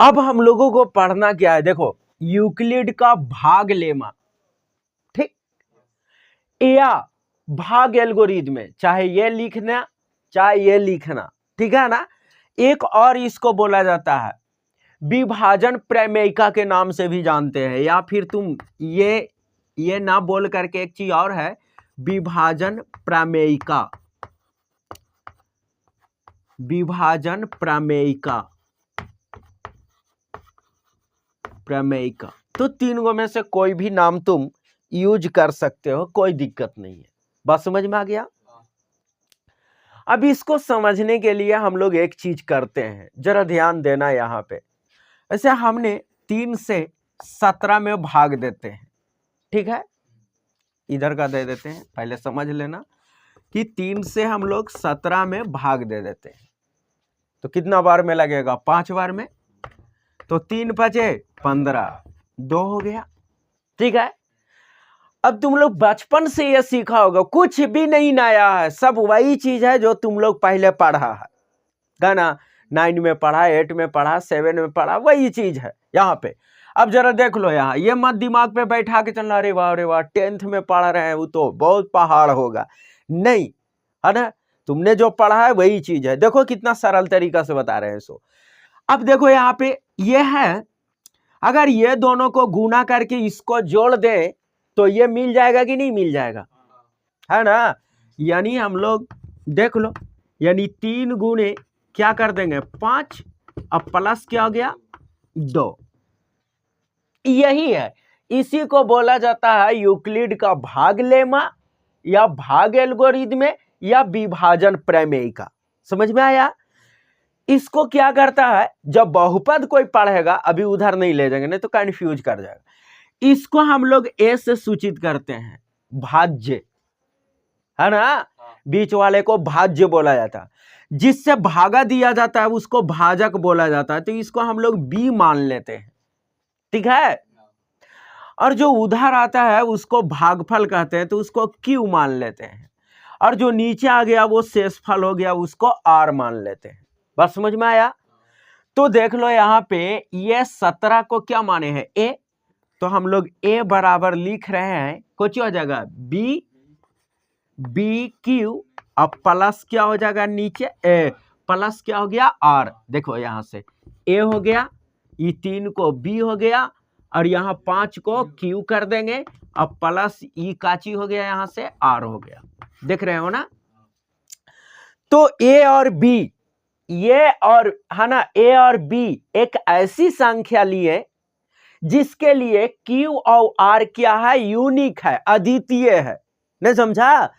अब हम लोगों को पढ़ना क्या है, देखो यूक्लिड का भाग लेमा, ठीक, या भाग एल्गोरिथम में, चाहे ये लिखना चाहे ये लिखना, ठीक है ना। एक और इसको बोला जाता है विभाजन प्रमेयिका के नाम से भी जानते हैं, या फिर तुम ये ना बोल करके एक चीज और है, विभाजन प्रमेयिका, विभाजन प्रमेयिका, प्रमेयिका। तो तीनों में से कोई भी नाम तुम यूज कर सकते हो, कोई दिक्कत नहीं है। बस समझ में आ गया। अब इसको समझने के लिए हम लोग एक चीज करते हैं, जरा ध्यान देना यहाँ पे। ऐसे हमने 3 से 17 में भाग देते हैं, ठीक है, इधर का दे देते हैं, पहले समझ लेना कि 3 से हम लोग 17 में भाग दे देते हैं, तो कितना बार में लगेगा, 5 बार में, तो 3 बचे 15, 2 हो गया, ठीक है। अब तुम लोग बचपन से ये सीखा होगा, कुछ भी नहीं नया है, सब वही चीज है जो तुम लोग पहले पढ़ा है ना, 9 में पढ़ा, 8 में पढ़ा, 7 में पढ़ा, वही चीज है यहाँ पे। अब जरा देख लो यहाँ, ये मत दिमाग पे बैठा के चलना, अरे वाह 10th में पढ़ रहे हैं वो तो बहुत पहाड़ होगा, नहीं है ना, तुमने जो पढ़ा है वही चीज है। देखो कितना सरल तरीका से बता रहे हैं सो। अब देखो यहाँ पे ये है, अगर ये दोनों को गुना करके इसको जोड़ दे तो ये मिल जाएगा कि नहीं मिल जाएगा, है ना। यानी हम लोग देख लो, यानी 3 गुने क्या कर देंगे 5, अब प्लस क्या हो गया 2, यही है, इसी को बोला जाता है यूक्लिड का भाग लेमा, या भाग एल्गोरिथम, या विभाजन प्रमेयिका। समझ में आया। इसको क्या करता है, जब बहुपद कोई पढ़ेगा, अभी उधर नहीं ले जाएंगे नहीं तो कंफ्यूज कर जाएगा, इसको हम लोग ए से सूचित करते हैं भाज्य, है ना, बीच वाले को भाज्य बोला जाता है, जिससे भागा दिया जाता है उसको भाजक बोला जाता है, तो इसको हम लोग बी मान लेते हैं, ठीक है। और जो उधर आता है उसको भागफल कहते हैं, तो उसको क्यू मान लेते हैं, और जो नीचे आ गया वो शेषफल हो गया, उसको आर मान लेते हैं। बस समझ में आया। तो देख लो यहाँ पे ये 17 को क्या माने हैं ए, तो हम लोग ए बराबर लिख रहे हैं, कुछ हो जाएगा बी क्यू, अब प्लस क्या हो जाएगा नीचे ए, प्लस क्या हो गया आर, देखो यहाँ से ए हो गया, ये 3 को बी हो गया, और यहाँ 5 को क्यू कर देंगे, अब प्लस ई काची हो गया, यहाँ से आर हो गया, देख रहे हो ना। तो ए और बी, ये और है ना, ए और बी एक ऐसी संख्या लिए जिसके लिए क्यू और आर क्या है, यूनिक है, अद्वितीय है, नहीं समझा,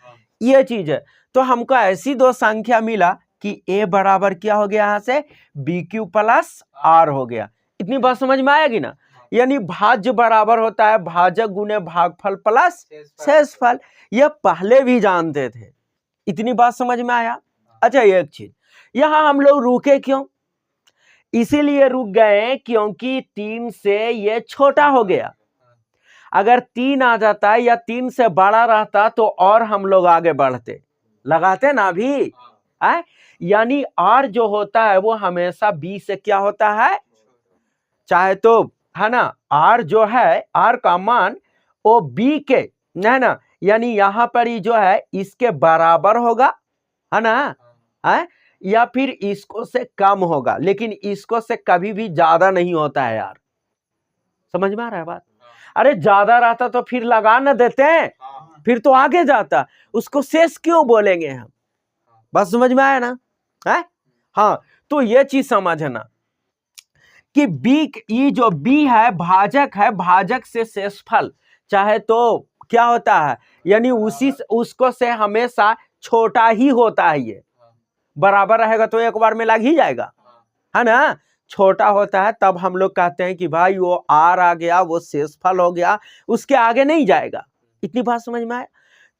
ये चीज है। तो हमको ऐसी 2 संख्या मिला कि ए बराबर क्या हो गया, यहां से बी क्यू प्लस आर हो गया। इतनी बात समझ में आएगी ना। यानी भाज्य बराबर होता है भाजक गुने भागफल प्लस शेषफल, यह पहले भी जानते थे, इतनी बात समझ में आया। अच्छा एक चीज, यहां हम लोग रुके क्यों, इसीलिए रुक गए क्योंकि 3 से ये छोटा हो गया, अगर 3 आ जाता या 3 से बड़ा रहता तो और हम लोग आगे बढ़ते, लगाते ना भी है। यानी आर जो होता है वो हमेशा बी से क्या होता है, चाहे तो है ना, आर जो है, आर का मान वो बी के है ना, यानी यहां पर ही जो है इसके बराबर होगा, है ना, है, या फिर इसको से कम होगा, लेकिन इसको से कभी भी ज्यादा नहीं होता है यार, समझ में आ रहा है बात। अरे ज्यादा रहता तो फिर लगा न देते हैं, फिर तो आगे जाता, उसको शेष क्यों बोलेंगे हम, बस समझ में आया ना है। हाँ, तो ये चीज समझना कि बी, ये जो बी है भाजक है, भाजक से शेषफल चाहे तो क्या होता है, यानी उसी उसको से हमेशा छोटा ही होता है, ये बराबर रहेगा तो एक बार में लग ही जाएगा, है ना, छोटा होता है तब हम लोग कहते हैं कि भाई वो आर आ गया, वो शेषफल हो गया, उसके आगे नहीं जाएगा। इतनी बात समझ में आया।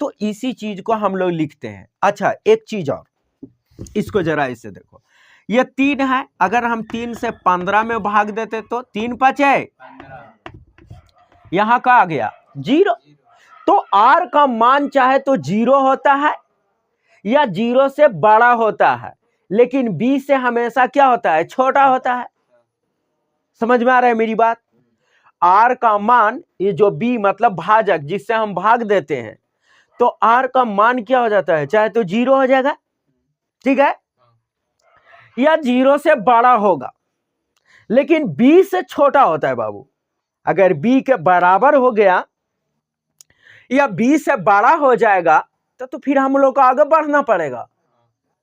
तो इसी चीज को हम लोग लिखते हैं। अच्छा एक चीज और, इसको जरा इसे देखो, ये 3 है, अगर हम 3 से 15 में भाग देते तो 3 बचे, यहां का आ गया 0, तो आर का मान चाहे तो 0 होता है या 0 से बड़ा होता है, लेकिन बी से हमेशा क्या होता है, छोटा होता है। समझ में आ रहा है मेरी बात? r का मान, ये जो b मतलब भाजक जिससे हम भाग देते हैं, तो r का मान क्या हो जाता है, चाहे तो 0 हो जाएगा, ठीक है, या 0 से बड़ा होगा, लेकिन b से छोटा होता है बाबू। अगर b के बराबर हो गया या b से बड़ा हो जाएगा तो फिर हम लोग को आगे बढ़ना पड़ेगा,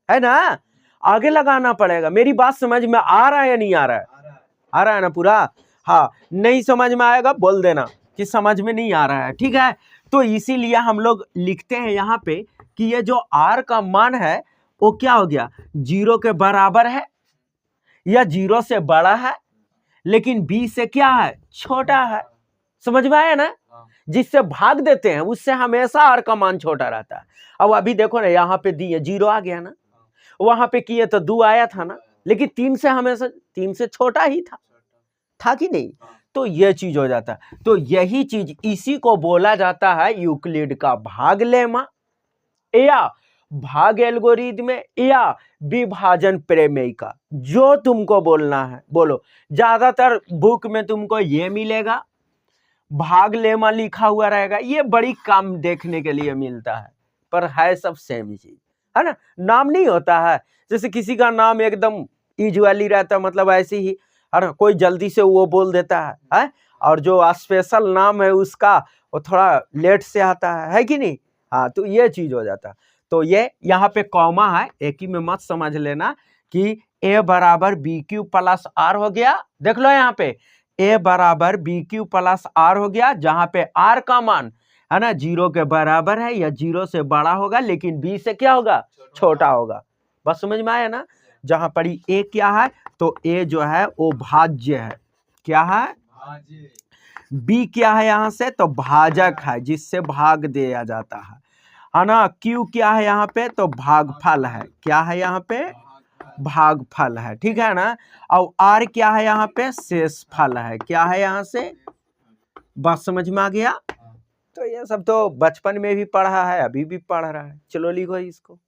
है ना, आगे लगाना पड़ेगा। मेरी बात समझ में आ रहा है या नहीं आ रहा है? आ रहा है ना पूरा? हाँ, नहीं समझ में आएगा बोल देना कि समझ में नहीं आ रहा है, ठीक है। तो इसीलिए हम लोग लिखते हैं यहाँ पे कि ये जो r का मान है वो क्या हो गया, 0 के बराबर है या 0 से बड़ा है, लेकिन b से क्या है, छोटा है। समझ में आया ना? जिससे भाग देते हैं उससे हमेशा r का मान छोटा रहता है। अब अभी देखो ना, यहाँ पे दिए 0 आ गया ना, वहां पे किए तो 2 आया था ना, लेकिन 3 से हमेशा 3 से छोटा ही था कि नहीं? तो यह चीज हो जाता है। तो यही चीज, इसी को बोला जाता है यूक्लिड का भाग लेमा या भाग एल्गोरिथम या विभाजन प्रमेय का, जो तुमको बोलना है बोलो। ज्यादातर बुक में तुमको ये मिलेगा, भाग लेमा लिखा हुआ रहेगा, ये बड़ी कम देखने के लिए मिलता है, पर है सब सेम चीज, है ना। नाम नहीं होता है, जैसे किसी का नाम एकदम यूजुअली रहता है, मतलब ऐसे ही, है ना, कोई जल्दी से वो बोल देता है, और जो स्पेशल नाम है उसका वो थोड़ा लेट से आता है कि नहीं? हाँ, तो ये चीज हो जाता है। तो ये यहाँ पे कॉमा है, एक ही में मत समझ लेना कि a बराबर बी क्यू प्लस आर हो गया। देख लो यहाँ पे a बराबर बी क्यू प्लस आर हो गया, जहां पे r का मान है ना 0 के बराबर है या 0 से बड़ा होगा, लेकिन b से क्या होगा, छोटा होगा। बस समझ में आया ना? जहां पर a क्या है, तो a जो है वो भाज्य है, क्या है, b क्या है यहाँ से, तो भाजक है जिससे भाग दिया जाता है ना। q क्या है यहाँ पे, तो भागफल है, क्या है यहाँ पे, भागफल है, ठीक है ना। और r क्या है यहाँ पे, शेषफल है, क्या है यहाँ से। बात समझ में आ गया? तो ये सब तो बचपन में भी पढ़ा है, अभी भी पढ़ रहा है। चलो लिखो इसको।